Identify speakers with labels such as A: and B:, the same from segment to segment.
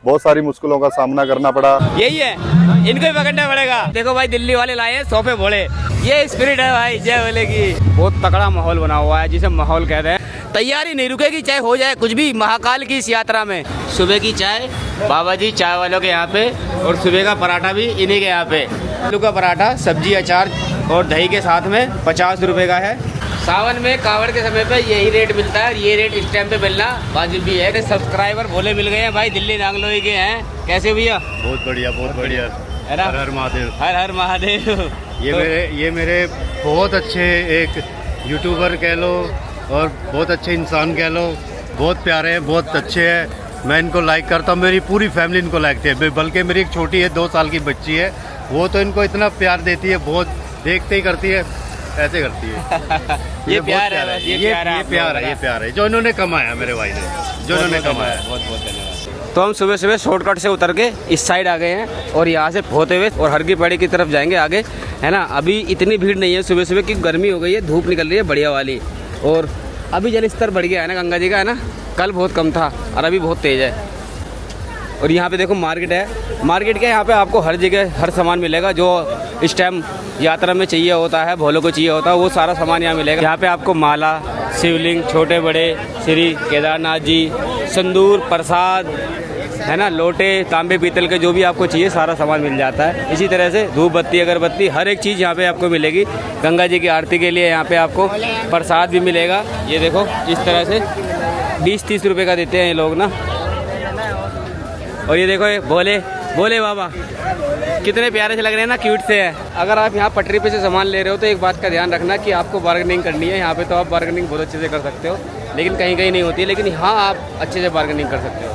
A: बहुत सारी मुश्किलों का सामना करना पड़ा।
B: यही है, इनको ही पकड़ना पड़ेगा। देखो भाई, दिल्ली वाले लाए हैं सोफे भोले, ये स्पिरिट है भाई जय भोले की। बहुत तगड़ा माहौल बना हुआ है, जिसे माहौल कहते हैं। तैयारी नहीं रुकेगी, चाहे हो जाए कुछ भी महाकाल की इस यात्रा में। सुबह की चाय बाबा जी चाय वालों के यहाँ पे, और सुबह का पराठा भी इन्हीं के यहाँ पे। आलू का पराठा, सब्जी, अचार और दही के साथ में 50 रुपये का है। सावन में कावड़ के समय पे यही रेट मिलता है, ये रेट इस टाइम पे मिलना वाजिब भी है। सब्सक्राइबर भोले मिल गए हैं भाई, दिल्ली नांगलोई के हैं। कैसे भैया?
A: बहुत बढ़िया, बहुत बढ़िया।
B: है ना?
A: हर हर महादेव,
B: हर हर महादेव।
A: ये मेरे बहुत अच्छे एक यूट्यूबर कह लो और बहुत अच्छे इंसान कह लो, बहुत प्यारे हैं, बहुत अच्छे हैं। मैं इनको लाइक करता हूँ, मेरी पूरी फैमिली इनको लाइक करती है। बल्कि मेरी एक छोटी है 2 साल की बच्ची है, वो तो इनको इतना प्यार देती है, बहुत देखते ही करती है, ऐसे करती है।
B: ये प्यार है,
A: ये प्यार है जो इन्होंने कमाया, मेरे भाई ने जो इन्होंने कमाया।
B: बहुत बहुत धन्यवाद। तो हम सुबह सुबह शॉर्टकट से उतर के इस साइड आ गए हैं और यहाँ से होते हुए और हर की पैड़ी की तरफ जाएंगे आगे, है ना। अभी इतनी भीड़ नहीं है सुबह सुबह, क्योंकि गर्मी हो गई है, धूप निकल रही है बढ़िया वाली। और अभी जल स्तर बढ़ गया है ना गंगा जी का, है ना। कल बहुत कम था और अभी बहुत तेज़ है। और यहाँ पे देखो मार्केट है, मार्केट के यहाँ पे आपको हर जगह हर सामान मिलेगा जो इस टाइम यात्रा में चाहिए होता है, भोलों को चाहिए होता है, वो सारा सामान यहाँ मिलेगा। यहाँ पे आपको माला, शिवलिंग, छोटे बड़े श्री केदारनाथ जी, संदूर, प्रसाद, है ना, लोटे, तांबे पीतल के जो भी आपको चाहिए सारा सामान मिल जाता है। इसी तरह से धूप बत्ती, अगरबत्ती, हर एक चीज़ यहाँ पे आपको मिलेगी। गंगा जी की आरती के लिए यहाँ पे आपको प्रसाद भी मिलेगा। ये देखो इस तरह से 20-30 रुपये का देते हैं ये लोग ना। और ये देखो ये भोले भोले बाबा कितने प्यारे से लग रहे हैं ना, क्यूट से है। अगर आप यहाँ पटरी पे से सामान ले रहे हो तो एक बात का ध्यान रखना कि आपको बार्गेनिंग करनी है। यहाँ पे तो आप बार्गेनिंग बहुत अच्छे से कर सकते हो, लेकिन कहीं कहीं नहीं होती है। लेकिन यहाँ आप अच्छे से बार्गेनिंग कर सकते हो।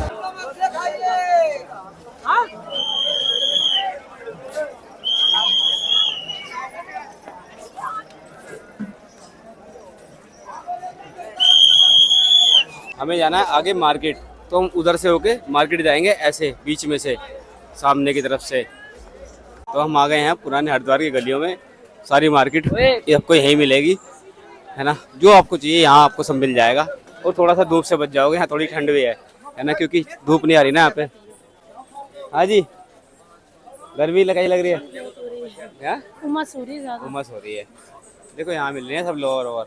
B: हमें जाना है आगे मार्केट, तो हम उधर से होके मार्केट जाएंगे, ऐसे बीच में से सामने की तरफ से। तो हम आ गए हैं पुराने हरिद्वार की गलियों में। सारी मार्केट ये आपको यहीं मिलेगी, है ना। जो आपको चाहिए यहाँ आपको सब मिल जाएगा। और थोड़ा सा धूप से बच जाओगे, यहाँ थोड़ी ठंड भी है ना, क्योंकि धूप नहीं आ रही ना यहाँ पे। हाँ जी, गर्मी लग रही है क्या? उमस हो रही है। देखो यहाँ मिल रही है सब लोअर और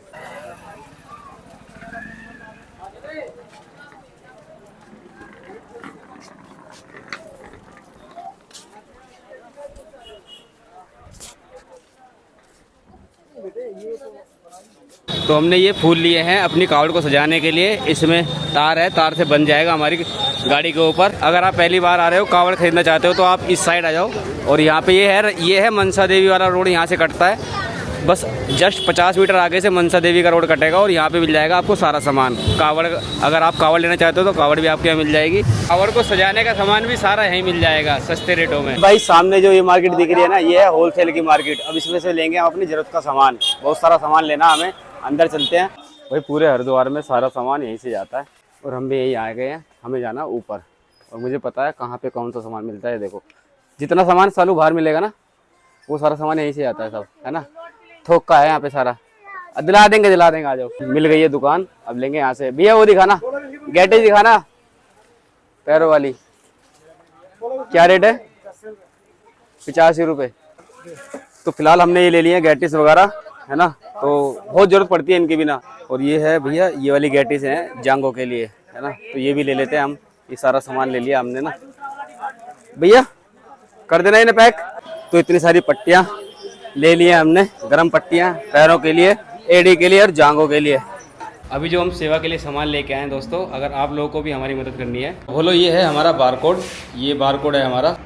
B: तो हमने ये फूल लिए हैं अपनी कावड़ को सजाने के लिए। इसमें तार है, तार से बन जाएगा हमारी गाड़ी के ऊपर। अगर आप पहली बार आ रहे हो, कावड़ खरीदना चाहते हो, तो आप इस साइड आ जाओ। और यहाँ पे ये है मनसा देवी वाला रोड, यहाँ से कटता है। बस जस्ट 50 मीटर आगे से मनसा देवी का रोड कटेगा और यहाँ पे मिल जाएगा आपको सारा सामान। कावड़, अगर आप कावड़ लेना चाहते हो तो कावड़ भी आपके यहाँ मिल जाएगी। कावड़ को सजाने का सामान भी सारा यहीं मिल जाएगा सस्ते रेटों में। भाई सामने जो ये मार्केट दिख रही है ना, ये है होलसेल की मार्केट। अब इसमें से लेंगे हम अपनी जरूरत का सामान, बहुत सारा सामान लेना हमें। अंदर चलते हैं भाई, पूरे हरिद्वार में सारा सामान यहीं से जाता है और हम भी यहीं आ गए हैं। हमें जाना ऊपर और मुझे पता है कहाँ पे कौन सा सामान मिलता है। देखो जितना सामान सालू बाहर मिलेगा ना, वो सारा सामान यहीं से आता है सब, है ना। थोक का है यहाँ पे सारा। दिला देंगे आ जाओ। मिल गई है दुकान, अब लेंगे यहाँ से। भैया वो दिखाना, गैटेज दिखाना, पैरों वाली। क्या रेट है? 85 रुपये। तो फिलहाल हमने ये ले लिए गैटिस वगैरह, है ना। तो बहुत ज़रूरत पड़ती है इनकी बिना। और ये है भैया, ये वाली गैटिस हैं जांगों के लिए, है ना। तो ये भी ले लेते हैं हम। ये सारा सामान ले लिया हमने ना। भैया कर देना इन्हें पैक। तो इतनी सारी पट्टियाँ ले लिए हमने, गरम पट्टियाँ पैरों के लिए, एड़ी के लिए और जांघों के लिए। अभी जो हम सेवा के लिए सामान लेके आए हैं दोस्तों, अगर आप लोगों को भी हमारी मदद करनी है, बोलो। ये है हमारा बारकोड, ये बारकोड है हमारा।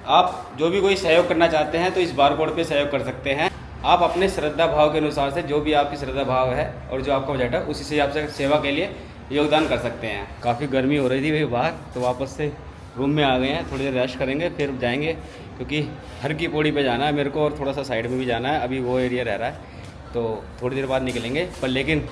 B: आप जो भी कोई सहयोग करना चाहते हैं तो इस बारकोड पे सहयोग कर सकते हैं। आप अपने श्रद्धा भाव के अनुसार से, जो भी आपकी श्रद्धा भाव है और जो आपका बजट है, उसी से आप सेवा के लिए योगदान कर सकते हैं। काफ़ी गर्मी हो रही थी भाई बाहर, तो वापस से रूम में आ गए हैं। थोड़ी देर रेस्ट करेंगे फिर जाएंगे, क्योंकि हर की पौड़ी पे जाना है मेरे को और थोड़ा सा साइड में भी जाना है। अभी वो एरिया रह रहा है, तो थोड़ी देर बाद निकलेंगे। पर लेकिन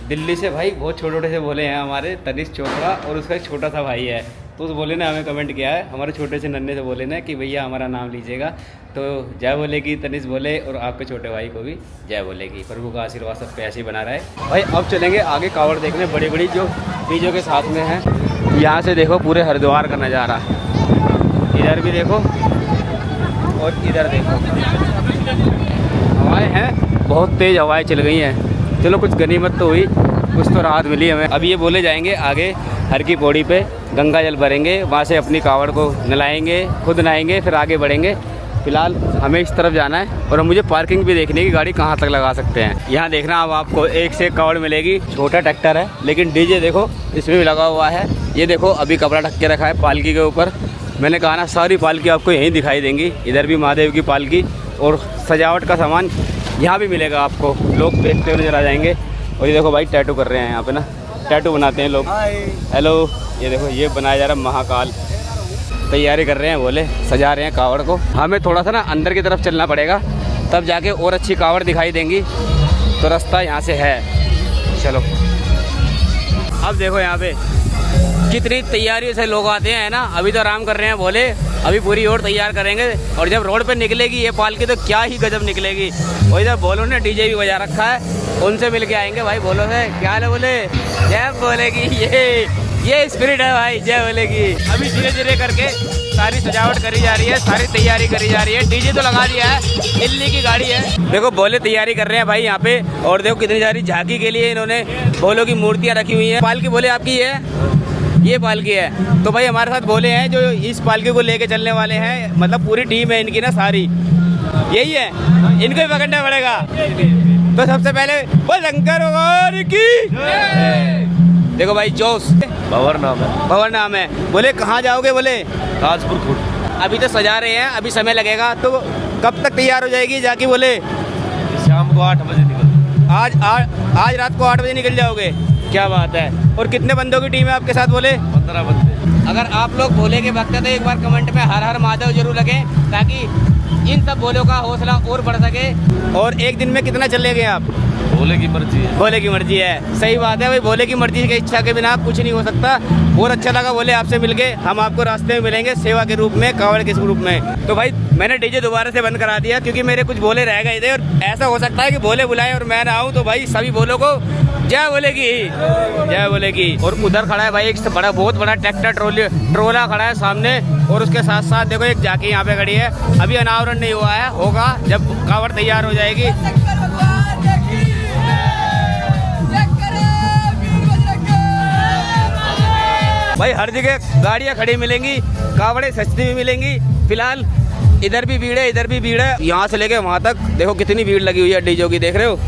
B: दिल्ली से भाई बहुत छोटे छोटे से बोले हैं हमारे तनिष्क चोपड़ा और उसका एक छोटा सा भाई है। तो उस बोले ने हमें कमेंट किया है, हमारे छोटे से नन्हे से बोले ने कि भैया हमारा नाम लीजिएगा। तो जय बोलेगी तनिष्क बोले, और आपके छोटे भाई को भी जय बोलेगी। प्रभु का आशीर्वाद सब पे ऐसे ही बना रहे। भाई अब चलेंगे आगे कावड़ देखने, बड़ी बड़ी जो डीजों के साथ में है। यहाँ से देखो पूरे हरिद्वार का नज़ारा, इधर भी देखो और इधर देखो। हवाएं हैं, बहुत तेज़ हवाएं चल गई हैं। चलो कुछ गनीमत तो हुई, कुछ तो राहत मिली हमें। अब ये बोले जाएंगे आगे हर की पौड़ी पे गंगा जल भरेंगे, वहाँ से अपनी कावड़ को नलाएंगे, खुद नहाएंगे, फिर आगे बढ़ेंगे। फिलहाल हमें इस तरफ जाना है और मुझे पार्किंग भी देखनी है कि गाड़ी कहाँ तक लगा सकते हैं। यहाँ देखना अब आपको एक से एक कावड़ मिलेगी। छोटा ट्रैक्टर है लेकिन डीजे देखो इसमें भी लगा हुआ है। ये देखो अभी कपड़ा ढक के रखा है पालकी के ऊपर। मैंने कहा ना सारी पालकी आपको यहीं दिखाई देंगी। इधर भी महादेव की पालकी और सजावट का सामान यहाँ भी मिलेगा आपको। लोग देखते हुए नजर आ जाएंगे। और ये देखो भाई टैटू कर रहे हैं यहाँ पे ना, टैटू बनाते हैं लोग। हेलो, ये देखो ये बनाया जा रहा है महाकाल। तैयारी कर रहे हैं बोले, सजा रहे हैं कावड़ को। हमें थोड़ा सा ना अंदर की तरफ चलना पड़ेगा, तब जाके और अच्छी कावड़ दिखाई देंगी। तो रास्ता यहाँ से है, चलो। अब देखो यहाँ पे कितनी तैयारियों से लोग आते हैं ना। अभी तो आराम कर रहे हैं बोले, अभी पूरी और तैयार करेंगे। और जब रोड पे निकलेगी ये पालकी तो क्या ही गजब निकलेगी। और इधर बोलो ने डीजे भी बजा रखा है, उनसे मिल के आएंगे भाई। बोलो से क्या हाल है बोले, जय बोलेगी। ये स्पिरिट है भाई, जय बोलेगी। अभी धीरे धीरे करके सारी सजावट करी जा रही है, सारी तैयारी करी जा रही है। डीजे तो लगा दिया है, दिल्ली की गाड़ी है। देखो बोले तैयारी कर रहे हैं भाई यहाँ पे। और देखो कितनी सारी झांकी के लिए इन्होंने बोलों की मूर्तियाँ रखी हुई हैं। पालकी बोले आपकी ये पालकी है। तो भाई हमारे साथ बोले हैं जो इस पालकी को लेके चलने वाले हैं, मतलब पूरी टीम है इनकी ना सारी, यही है। इनको ही पकड़ना पड़ेगा। तो सबसे पहले वो शंकर भगवान की देखो भाई जोश।
C: भंवर नाम है।
B: भंवर नाम है। बोले कहाँ जाओगे बोले,
C: ताजपुर खुर्द।
B: अभी तो सजा रहे हैं, अभी समय लगेगा। तो कब तक तैयार हो जाएगी जाके बोले,
C: शाम को 8 बजे निकल।
B: आज रात को 8 बजे निकल जाओगे, क्या बात है। और कितने बंदों की टीम है आपके साथ बोले,
C: 15 बंदे।
B: अगर आप लोग भोले के भक्त हैं तो एक बार कमेंट में हर हर महादेव जरूर लगे, ताकि इन सब भोलों का हौसला और बढ़ सके। और एक दिन में कितना चलेंगे आप,
C: भोले की मर्जी है।
B: भोले की मर्जी है, सही बात है भाई। भोले की मर्जी की इच्छा के बिना कुछ नहीं हो सकता। बहुत अच्छा लगा बोले आपसे मिलके। हम आपको रास्ते में मिलेंगे सेवा के रूप में, कावड़ के रूप में। तो भाई मैंने डीजे दोबारा से बंद करा दिया क्योंकि मेरे कुछ भोले रह गए थे। और ऐसा हो सकता है कि भोले बुलाए और मैं ना आऊँ, तो भाई सभी भोलों को जय बोलेगी, जय बोलेगी। और उधर खड़ा है भाई एक बड़ा, बहुत बड़ा ट्रैक्टर ट्रोला खड़ा है सामने। और उसके साथ साथ देखो एक झांकी यहाँ पे खड़ी है। अभी अनावरण नहीं हुआ है, होगा जब कावड़ तैयार हो जाएगी। भाई हर जगह गाड़ियाँ खड़ी मिलेंगी, कावड़े सस्ती भी मिलेंगी। फिलहाल इधर भी भीड़ है, इधर भी भीड़ है। यहाँ से लेके वहाँ तक देखो कितनी भीड़ लगी हुई है डीजों की, देख रहे हो।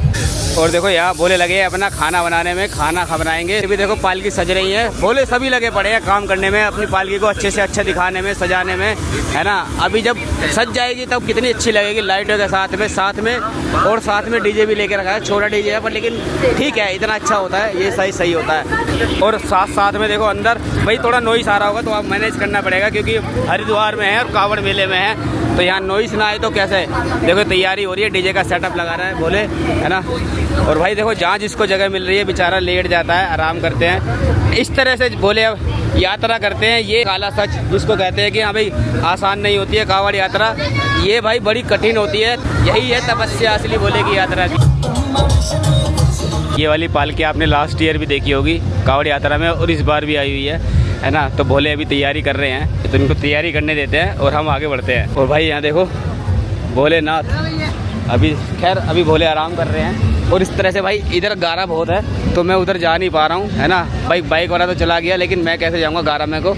B: और देखो यहाँ बोले लगे हैं अपना खाना बनाने में, खाना बनाएंगे। अभी देखो पालकी सज रही है, बोले सभी लगे पड़े हैं काम करने में, अपनी पालकी को अच्छे से अच्छा दिखाने में, सजाने में, है ना। अभी जब सज जाएगी तब कितनी अच्छी लगेगी लाइटों के साथ में। और साथ में डीजे भी लेके रखा है, छोटा डीजे है पर लेकिन ठीक है, इतना अच्छा होता है, ये सही होता है। और साथ में देखो अंदर भाई थोड़ा नॉइस आ रहा होगा तो आप मैनेज करना पड़ेगा, क्योंकि हरिद्वार में है और कावड़ मेले में है, तो यहाँ नॉइस ना आए तो कैसे। देखो तैयारी हो रही है, डीजे का सेटअप लगा रहा है बोले, है ना। और भाई देखो जहाँ जिसको जगह मिल रही है बेचारा लेट जाता है, आराम करते हैं। इस तरह से बोले यात्रा करते हैं। ये काला सच जिसको कहते हैं कि हाँ भाई आसान नहीं होती है कावड़ यात्रा, ये भाई बड़ी कठिन होती है। यही है तपस्या असली भोले की यात्रा की। ये वाली पालकी आपने लास्ट ईयर भी देखी होगी कावड़ यात्रा में, और इस बार भी आई हुई है ना। तो भोले अभी तैयारी कर रहे हैं, तो इनको तैयारी करने देते हैं और हम आगे बढ़ते हैं। और भाई यहाँ देखो भोलेनाथ, अभी भोले आराम कर रहे हैं। और इस तरह से भाई इधर गारा बहुत है तो मैं उधर जा नहीं पा रहा हूँ, है ना। भाई बाइक वाला तो चला गया, लेकिन मैं कैसे जाऊँगा गारा में को,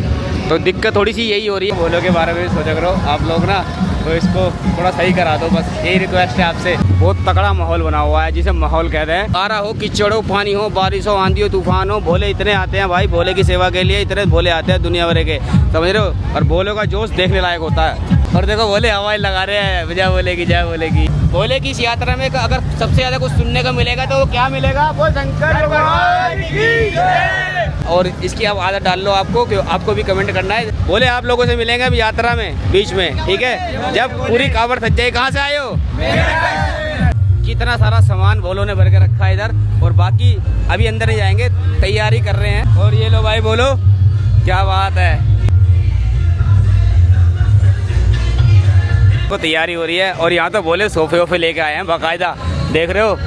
B: तो दिक्कत थोड़ी सी यही हो रही है। भोलों के बारे में सोचा करो आप लोग ना, तो इसको थोड़ा सही करा दो, बस यही रिक्वेस्ट है आपसे। बहुत तगड़ा माहौल बना हुआ है, जिसे माहौल कहते हैं। गारा हो, कीचड़ हो, पानी हो, बारिश हो, आंधी हो, तूफान हो, भोले इतने आते हैं भाई भोले की सेवा के लिए। इतने भोले आते हैं दुनिया भर के, समझ रहे हो। और भोलों का जोश देखने लायक होता है। और देखो भोले हवाएं लगा रहे हैं, जय बोलेगी, जय बोलेगी। भोले की इस यात्रा में अगर सबसे ज़्यादा कुछ सुनने को मिलेगा तो वो क्या मिलेगा, वो शंकर भगवान की जय। और इसकी आप आदत डाल लो आपको भी कमेंट करना है। बोले आप लोगों से मिलेंगे अभी यात्रा में बीच में, ठीक है। जब पूरी कावड़ सज जाए, कहाँ से आए हो, कितना सारा सामान भोलों ने भर के रखा है इधर। और बाकी अभी अंदर नहीं जाएंगे, तैयारी कर रहे हैं। और ये लो भाई बोलो, क्या बात है, तो तैयारी हो रही है। और यहाँ तो बोले सोफे वोफे लेके आए हैं बाकायदा, देख रहे हो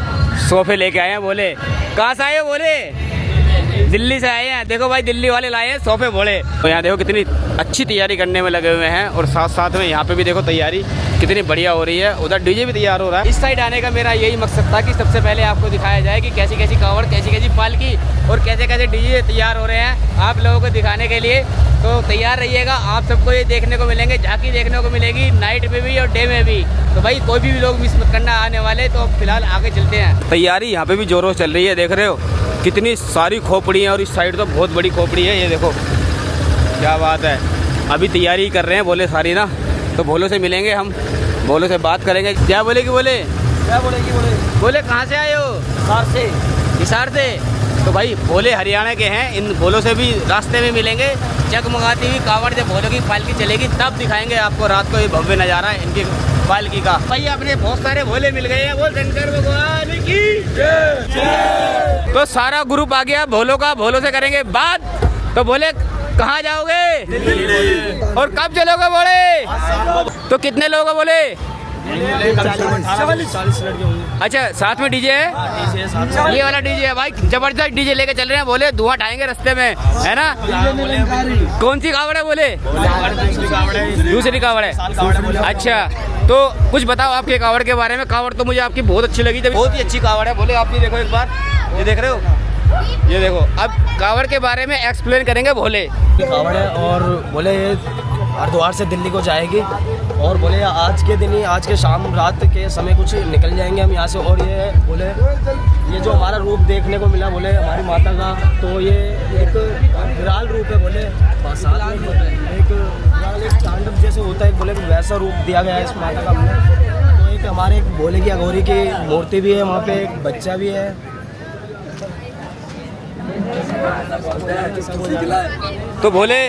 B: सोफे लेके आए हैं। बोले कहाँ से आए हो? बोले दिल्ली से आए हैं। देखो भाई दिल्ली वाले लाए हैं सोफे बोले। तो यहाँ देखो कितनी अच्छी तैयारी करने में लगे हुए हैं। और साथ साथ में यहाँ पे भी देखो तैयारी कितनी बढ़िया हो रही है। उधर डीजे भी तैयार हो रहा है। इस साइड आने का मेरा यही मकसद था कि सबसे पहले आपको दिखाया जाए कि कैसी कैसी कावड़, कैसी कैसी पालकी और कैसे कैसे डीजे तैयार हो रहे हैं आप लोगों को दिखाने के लिए। तो तैयार रहिएगा, आप सबको ये देखने को मिलेंगे, झांकी देखने को मिलेगी नाइट में भी और डे में भी। तो भाई कोई भी लोग मिस मत करना आने वाले। तो फिलहाल आगे चलते हैं। तैयारी यहाँ पे भी जोरों से चल रही है, देख रहे हो कितनी सारी खोपड़ी है। और इस साइड तो बहुत बड़ी खोपड़ी है, ये देखो क्या बात है। अभी तैयारी कर रहे हैं बोले सारी ना। तो भोलों से मिलेंगे हम, भोलों से बात करेंगे। क्या बोलेगी बोले?
C: क्या बोलेगी?
B: बोले कहाँ से आए हो? हिसार से। तो भाई भोले हरियाणा के हैं। इन भोलों से भी रास्ते में मिलेंगे। जगमगाती हुई कावड़ जब भोलों की पालकी चलेगी तब दिखाएंगे आपको रात को ये भव्य नज़ारा इनकी पालकी का। भाई अपने बहुत सारे भोले मिल गए हैं, बोल शंकर भगवान की जय। तो सारा ग्रुप आ गया भोलों का, भोलों से करेंगे बात। तो बोले कहाँ जाओगे और कब चलोगे? बोले तो कितने लोग बोले?
C: 40 लड़के होंगे।
B: अच्छा साथ में डीजे है? ये वाला डीजे है भाई, जबरदस्त डीजे लेके चल रहे हैं। बोले धुआं उठाएंगे रास्ते में, है ना? कौन सी कावड़ है? बोले दूसरी कावड़ है। अच्छा तो कुछ बताओ आपके कावड़ के बारे में। कावड़ तो मुझे आपकी बहुत अच्छी लगी, बहुत ही अच्छी कावड़ है। बोले आप भी देखो एक बार, ये देख रहे हो, ये देखो। अब कावड़ के बारे में एक्सप्लेन करेंगे भोले।
D: कावड़ है और बोले हरिद्वार से दिल्ली को जाएगी। और बोले आज के दिन ही, आज के शाम रात के समय कुछ निकल जाएंगे हम यहाँ से। और ये बोले ये जो हमारा रूप देखने को मिला बोले हमारी माता का, तो ये एक विराल रूप है। बोले एक तांडव जैसे होता है, बोले वैसा रूप दिया गया है इस माता का हमने। तो एक हमारे एक भोले की अघोरी की मूर्ति भी है वहाँ पे, एक बच्चा भी है।
B: तो बोले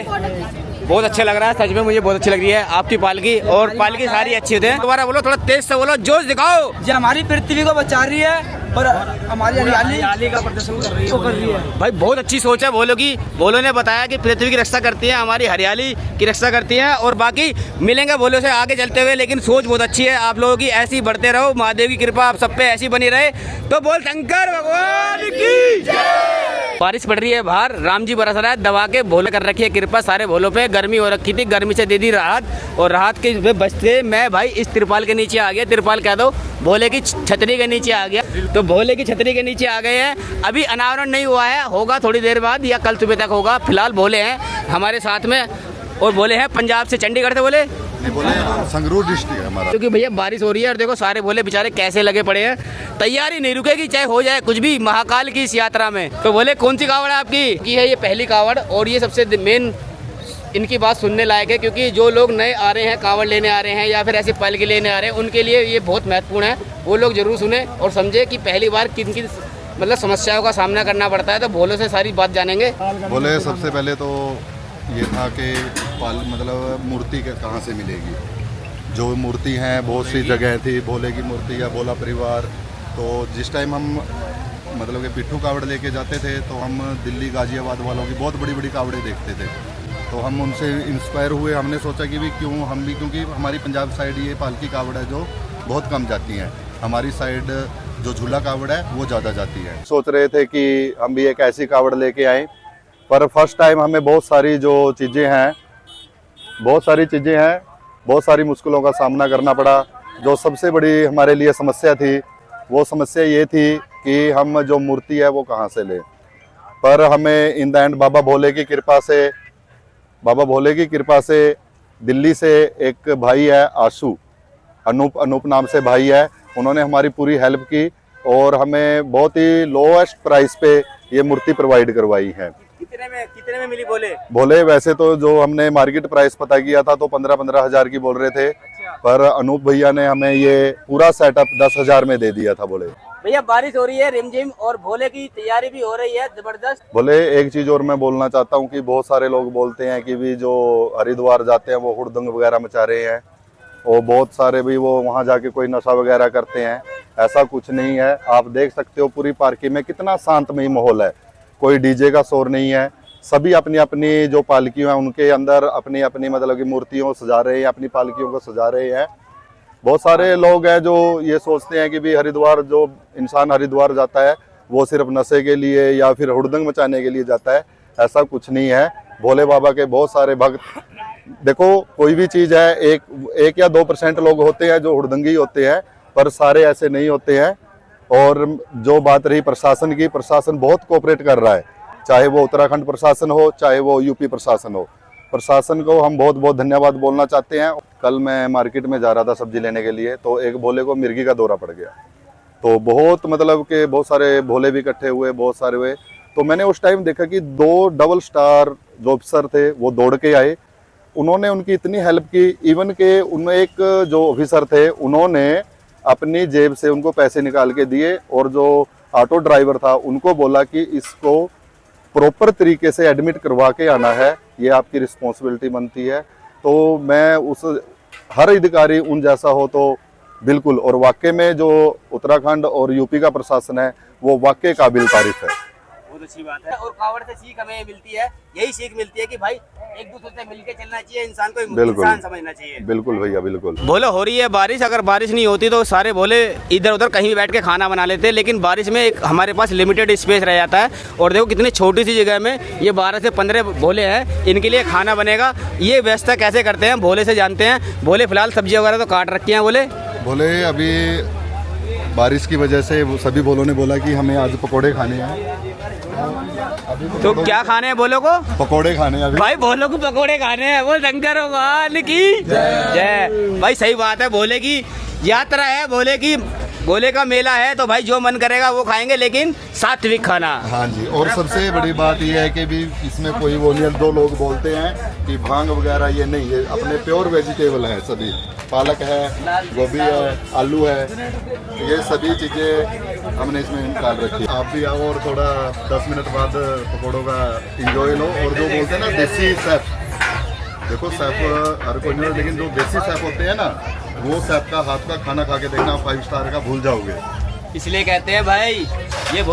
B: बहुत अच्छा लग रहा है, सच में मुझे बहुत अच्छी लग रही है आपकी पालकी। और पालकी सारी अच्छी होती है। दोबारा बोलो, थोड़ा तेज से बोलो, जोश दिखाओ।
D: ये हमारी पृथ्वी को बचा रही है और हमारी हरियाली का प्रदर्शन कर रही है।
B: भाई बहुत अच्छी सोच है भोलों की। भोलों ने बताया कि पृथ्वी की रक्षा करती है, हमारी हरियाली की रक्षा करती है। और बाकी मिलेंगे भोलों से आगे चलते हुए। लेकिन सोच बहुत अच्छी है आप लोगों की, ऐसी बढ़ते रहो। महादेव की कृपा आप सब पे ऐसी बनी रहे। तो बोल शंकर भगवान की जय। बारिश पड़ रही है बाहर, राम जी बरस रहा है दबा के। भोले कर रखी है कृपा सारे भोलों पे। गर्मी हो रखी थी, गर्मी से दे दी राहत। और राहत के बचते मैं भाई इस तिरपाल के नीचे आ गया। तिरपाल कह दो, भोले की छतरी के नीचे आ गया। तो भोले की छतरी के नीचे आ गए हैं। अभी अनावरण नहीं हुआ है, होगा थोड़ी देर बाद या कल सुबह तक होगा। फिलहाल भोले हैं हमारे साथ में। और भोले हैं पंजाब से, चंडीगढ़ से। बोले
E: संगरूर डिस्ट्रिक्ट है हमारा।
B: क्योंकि भैया बारिश हो रही है और देखो सारे भोले बेचारे कैसे लगे पड़े हैं। तैयारी नहीं रुकेगी, चाहे हो जाए कुछ भी महाकाल की इस यात्रा में। तो बोले कौन सी कावड़ है आपकी? की है ये पहली कावड़। और ये सबसे मेन इनकी बात सुनने लायक है, क्योंकि जो लोग नए आ रहे हैं, कावड़ लेने आ रहे हैं या फिर ऐसे पालकी लेने आ रहे हैं, उनके लिए ये बहुत महत्वपूर्ण है। वो लोग जरूर सुने और समझे कि पहली बार किन किन मतलब समस्याओं का सामना करना पड़ता है। तो भोलों से सारी बात जानेंगे।
E: बोले सबसे पहले तो ये था कि मतलब मूर्ति कहाँ से मिलेगी। जो मूर्ति हैं बहुत सी जगह थी, भोले की मूर्ति या भोला परिवार। तो जिस टाइम हम मतलब कि पिट्ठू कावड़ लेके जाते थे तो हम दिल्ली गाजियाबाद वालों की बहुत बड़ी बड़ी कावड़ें देखते थे। तो हम उनसे इंस्पायर हुए। हमने सोचा कि भी क्यों हम भी, क्योंकि हमारी पंजाब साइड ये पालकी कावड़ है जो बहुत कम जाती हैं। हमारी साइड जो झूला कावड़ है वो ज़्यादा जाती है। सोच रहे थे कि हम भी एक ऐसी कावड़ लेके आएँ, पर फर्स्ट टाइम हमें बहुत सारी चीज़ें हैं, बहुत सारी मुश्किलों का सामना करना पड़ा। जो सबसे बड़ी हमारे लिए समस्या थी वो समस्या ये थी कि हम जो मूर्ति है वो कहाँ से लें। पर हमें इन द एंड बाबा भोले की कृपा से दिल्ली से एक भाई है आशु, अनूप नाम से भाई है। उन्होंने हमारी पूरी हेल्प की और हमें बहुत ही लोएस्ट प्राइस पे ये मूर्ति प्रोवाइड करवाई है।
B: कितने में मिली
E: भोले? वैसे तो जो हमने मार्केट प्राइस पता किया था तो 15-15 हज़ार की बोल रहे थे। पर अनूप भैया ने हमें ये पूरा सेटअप 10,000 में दे दिया था। बोले
B: भैया बारिश हो रही है रिमझिम और भोले की तैयारी भी हो रही है जबरदस्त।
E: बोले एक चीज और मैं बोलना चाहता हूँ कि बहुत सारे लोग बोलते हैं कि भी जो हरिद्वार जाते हैं वो हुड़दंग वगैरह मचा रहे हैं और बहुत सारे भी वो वहाँ जाके कोई नशा वगैरह करते हैं। ऐसा कुछ नहीं है। आप देख सकते हो पूरी पार्किंग में कितना शांतमय माहौल है, कोई डीजे का शोर नहीं है। सभी अपनी अपनी जो पालकियों हैं उनके अंदर अपनी अपनी मतलब कि मूर्तियों सजा रहे हैं, अपनी पालकियों को सजा रहे हैं। बहुत सारे लोग हैं जो ये सोचते हैं कि भी हरिद्वार, जो इंसान हरिद्वार जाता है वो सिर्फ नशे के लिए या फिर हुड़दंग मचाने के लिए जाता है। ऐसा कुछ नहीं है। भोले बाबा के बहुत सारे भक्त, देखो कोई भी चीज़ है, एक या 2% लोग होते हैं जो हुड़दंगी होते हैं, पर सारे ऐसे नहीं होते हैं। और जो बात रही प्रशासन की, प्रशासन बहुत कोऑपरेट कर रहा है, चाहे वो उत्तराखंड प्रशासन हो, चाहे वो यूपी प्रशासन हो। प्रशासन को हम बहुत बहुत धन्यवाद बोलना चाहते हैं। कल मैं मार्केट में जा रहा था सब्जी लेने के लिए, तो एक भोले को मिर्गी का दौरा पड़ गया। तो बहुत मतलब कि बहुत सारे भोले भी इकट्ठे हुए, बहुत सारे हुए। तो मैंने उस टाइम देखा कि 2 डबल स्टार जो ऑफिसर थे वो दौड़ के आए, उन्होंने उनकी इतनी हेल्प की। इवन के उनमें एक जो ऑफिसर थे उन्होंने अपनी जेब से उनको पैसे निकाल के दिए, और जो ऑटो ड्राइवर था उनको बोला कि इसको प्रॉपर तरीके से एडमिट करवा के आना है, ये आपकी रिस्पॉन्सिबिलिटी बनती है। तो मैं उस हर अधिकारी उन जैसा हो तो बिल्कुल, और वाकई में जो उत्तराखंड और यूपी का प्रशासन है वो वाकई काबिल तारीफ है।
B: बहुत अच्छी बात है। और कावड़ से सीख हमें मिलती है, यही सीख मिलती है कि भाई एक दूसरे से मिलके चलना चाहिए, इंसान को इंसान समझना चाहिए।
E: बिल्कुल भैया, बिल्कुल।
B: बोले हो रही है बारिश, अगर बारिश नहीं होती तो सारे भोले इधर उधर कहीं भी बैठ के खाना बना लेते, लेकिन बारिश में एक हमारे पास लिमिटेड स्पेस रह जाता है। और देखो कितनी छोटी सी जगह में ये 12 से 15 भोले हैं, इनके लिए खाना बनेगा। ये व्यवस्था कैसे करते हैं भोले से जानते हैं। भोले फिलहाल सब्जी वगैरह तो काट रखी हैं।
E: बोले अभी बारिश की वजह से सभी भोलों ने बोला कि हमें आज पकोड़े खाने हैं।
B: तो क्या खाने हैं भोलों को?
E: पकोड़े खाने हैं अभी।
B: भाई भोलों को पकोड़े खाने हैं, वो शंकर भगवान की जय। भाई सही बात है, भोले की यात्रा है, भोले का मेला है, तो भाई जो मन करेगा वो खाएंगे, लेकिन सात्विक खाना।
E: हाँ जी। और सबसे बड़ी बात ये है कि भी इसमें कोई वो नहीं है। 2 लोग बोलते हैं कि भांग वगैरह, ये नहीं है, अपने प्योर वेजिटेबल है सभी। पालक है, गोभी है, आलू है, ये सभी चीज़ें हमने इसमें निकाल रखी है। आप भी आओ और थोड़ा 10 मिनट बाद पकौड़ों का इंजॉय लो। और जो बोलते हैं ना देसी शेफ, देखो शेफ हर कोई नहीं, लेकिन जो देसी शेफ होते हैं ना, वो शेफ का हाथ का खाना खा के देखना, 5 स्टार का भूल जाओगे।
B: इसलिए कहते हैं भाई ये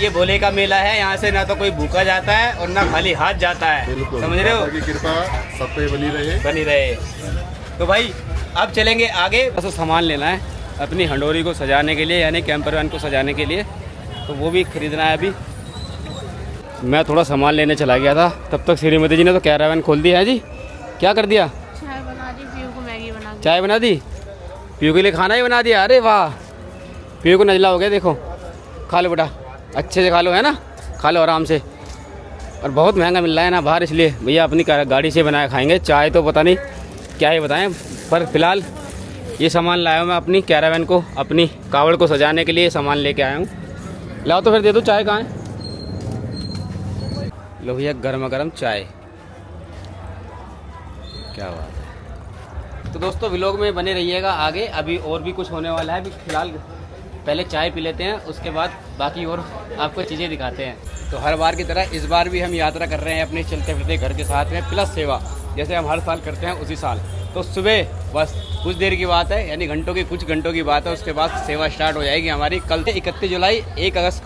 B: भोले का मेला है, यहाँ से ना तो कोई भूखा जाता है और ना खाली हाथ जाता है। समझ रहे हो?
E: की कृपा सब पे बनी रहे।
B: तो भाई अब चलेंगे आगे। बस सामान लेना है अपनी हंडोरी को सजाने के लिए, यानी कैंपर वैन को सजाने के लिए, तो वो भी खरीदना है। अभी मैं थोड़ा सामान लेने चला गया था, तब तक श्रीमती जी ने तो कैरावैन खोल दी है जी। क्या कर दिया?
F: चाय बना दी, पीयू को मैगी बना दी।
B: चाय बना दी, पीयू के लिए खाना ही बना दिया। अरे वाह, पीयू को नजला हो गया। देखो खा लो बेटा, अच्छे से खा लो, है ना, खा लो आराम से। और बहुत महंगा मिल रहा है ना बाहर, इसलिए भैया अपनी गाड़ी से बनाया खाएंगे। चाय तो पता नहीं क्या ही बताएं, पर फिलहाल ये सामान लाया हूँ मैं अपनी कैरावैन को, अपनी कावड़ को सजाने के लिए सामान लेके आया हूँ। लाओ तो फिर दे दो। चाय कहाँ है? लो भैया गर्मा गर्म चाय, क्या बात है। तो दोस्तों व्लॉग में बने रहिएगा आगे, अभी और भी कुछ होने वाला है। अभी फिलहाल पहले चाय पी लेते हैं, उसके बाद बाकी और आपको चीज़ें दिखाते हैं। तो हर बार की तरह इस बार भी हम यात्रा कर रहे हैं अपने चलते फिरते घर के साथ में, प्लस सेवा, जैसे हम हर साल करते हैं उसी साल। तो सुबह बस कुछ देर की बात है, यानी कुछ घंटों की बात है, उसके बाद सेवा स्टार्ट हो जाएगी हमारी। कल से 31 जुलाई 1 अगस्त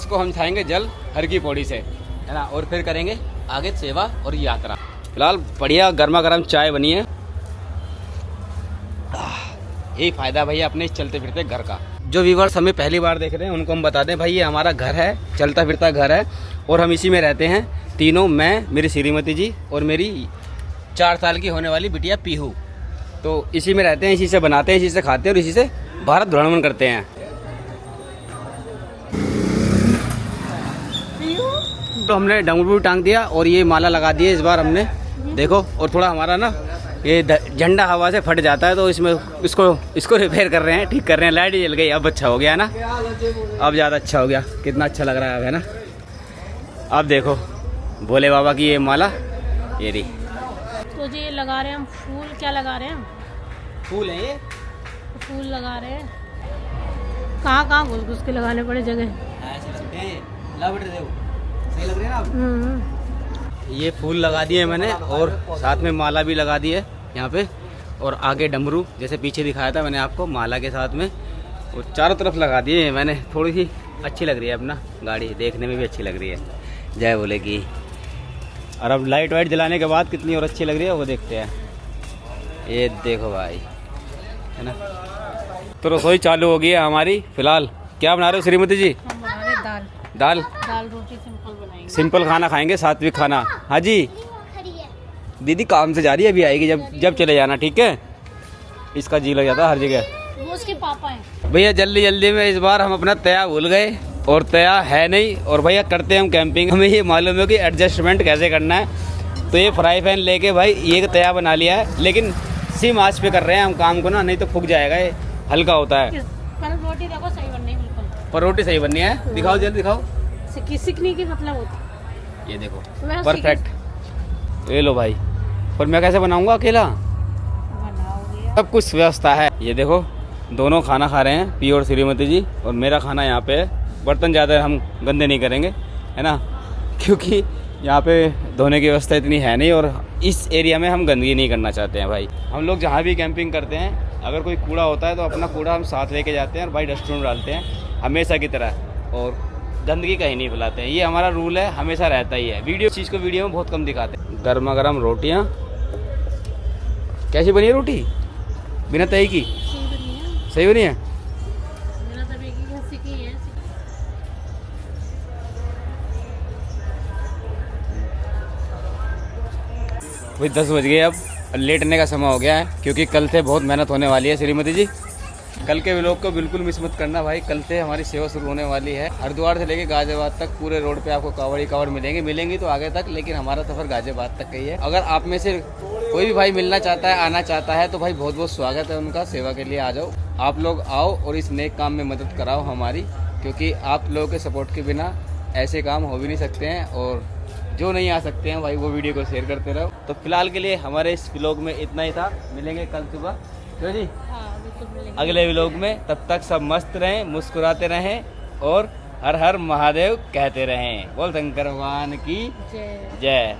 B: को हम खाएंगे जल हर की पौड़ी से, है ना, और फिर करेंगे आगे सेवा और यात्रा। फिलहाल बढ़िया गर्मा गर्म चाय बनी है। यही फ़ायदा भैया अपने चलते फिरते घर का। जो व्यूअर्स हमें पहली बार देख रहे हैं उनको हम बता दें, भाई ये हमारा घर है, चलता फिरता घर है, और हम इसी में रहते हैं तीनों, मैं, मेरी श्रीमती जी और मेरी 4 साल की होने वाली बिटिया पीहू। तो इसी में रहते हैं, इसी से बनाते हैं, इसी से खाते हैं और इसी से भारत भ्रमण करते हैं। तो हमने डंगू टांग दिया और ये माला लगा दी है इस बार हमने, देखो। और थोड़ा हमारा ना ये झंडा हवा से फट जाता है, तो इसमें इसको रिपेयर कर रहे हैं, ठीक कर रहे हैं। लाइट जल गई, अब अच्छा हो गया ना, अब ज़्यादा अच्छा हो गया। कितना अच्छा लग रहा है ना। अब देखो भोले बाबा की ये माला, ये रही।
F: तो जी ये लगा रहे हैं हम फूल। क्या लगा रहे हैं हम?
B: फूल है ये,
F: फूल लगा रहे हैं। कहाँ घुस घुस के लगाने पड़े जगह।
B: ऐसे लगते हैं, सही लग रहे हैं आप। ये फूल लगा दिए मैंने और साथ में माला भी लगा दी है यहाँ पे। और आगे डमरू, जैसे पीछे दिखाया था मैंने आपको माला के साथ में, और चारों तरफ लगा दिए हैं मैंने। थोड़ी सी अच्छी लग रही है अपना गाड़ी, देखने में भी अच्छी लग रही है, जय बोले की। और अब लाइट वाइट जलाने के बाद कितनी और अच्छी लग रही है वो देखते हैं। ये देखो भाई, है ना। तो रसोई चालू हो गई है हमारी। फिलहाल क्या बना रहे हो श्रीमती जी?
F: हम बना रहे दाल
B: दाल
F: दाल रोटी सिंपल बनाएंगे।
B: सिंपल खाना खाएंगे, सात्विक खाना। हाँ जी दीदी काम से जा रही है, अभी आएगी जब चले जाना, ठीक है। इसका जी लग जाता है हर जगह।
F: वो उसके पापा हैं।
B: भैया जल्दी जल्दी में इस बार हम अपना तया भूल गए और तया है नहीं। और भैया करते हैं हम कैंपिंग, हमें ये मालूम है कि एडजस्टमेंट कैसे करना है। तो ये फ्राई पैन लेके भाई ये तया बना लिया है, लेकिन सिम आंच पे कर रहे हैं हम काम को ना, नहीं तो फूक जाएगा, ये हल्का होता है।
F: पर रोटी देखो सही बननी है बिल्कुल।
B: पर रोटी सही बननी है, दिखाओ जल्दी दिखाओ।
F: सीखने की मतलब होती
B: ये देखो
F: मैं
B: परफेक्ट। ये लो भाई, पर मैं कैसे बनाऊंगा अकेला?
F: बनाओगे।
B: सब कुछ व्यवस्था है। ये देखो दोनों खाना खा रहे हैं, पी और श्रीमती जी, और मेरा खाना यहाँ पे है। बर्तन ज़्यादा हम गंदे नहीं करेंगे, है ना, क्योंकि यहाँ पे धोने की व्यवस्था इतनी है नहीं, और इस एरिया में हम गंदगी नहीं करना चाहते हैं भाई। हम लोग जहाँ भी कैंपिंग करते हैं, अगर कोई कूड़ा होता है तो अपना कूड़ा हम साथ लेके जाते हैं और भाई डस्टबिन में डालते हैं हमेशा की तरह, और गंदगी कहीं नहीं फैलाते हैं। ये हमारा रूल है, हमेशा रहता ही है। वीडियो चीज़ को वीडियो में बहुत कम दिखाते हैं। गर्मा गर्म रोटियाँ। कैसी बनी है रोटी? बिना तई की सही बनी है।
F: मेरा तब एक ही सीखी है।
B: भाई 10 बज गए, अब लेटने का समय हो गया है, क्योंकि कल से बहुत मेहनत होने वाली है श्रीमती जी। कल के व्लॉग को बिल्कुल मिस मत करना भाई। कल से हमारी सेवा शुरू होने वाली है। हरिद्वार से लेके गाजियाबाद तक पूरे रोड पे आपको कावड़ कावड़ मिलेंगी तो आगे तक, लेकिन हमारा सफ़र गाजियाबाद तक का ही है। अगर आप में से कोई भी भाई मिलना चाहता है, आना चाहता है, तो भाई बहुत बहुत स्वागत है उनका। सेवा के लिए आ जाओ, आप लोग आओ और इस नेक काम में मदद कराओ हमारी, क्योंकि आप लोगों के सपोर्ट के बिना ऐसे काम हो भी नहीं सकते हैं। और जो नहीं आ सकते हैं भाई, वो वीडियो को शेयर करते रहो। तो फिलहाल के लिए हमारे इस व्लॉग में इतना ही था। मिलेंगे कल सुबह, क्यों जी, अगले व्लॉग में। तब तक सब मस्त रहें, मुस्कुराते रहें और हर हर महादेव कहते रहें। बोल शंकर भगवान की
F: जय।
B: जय।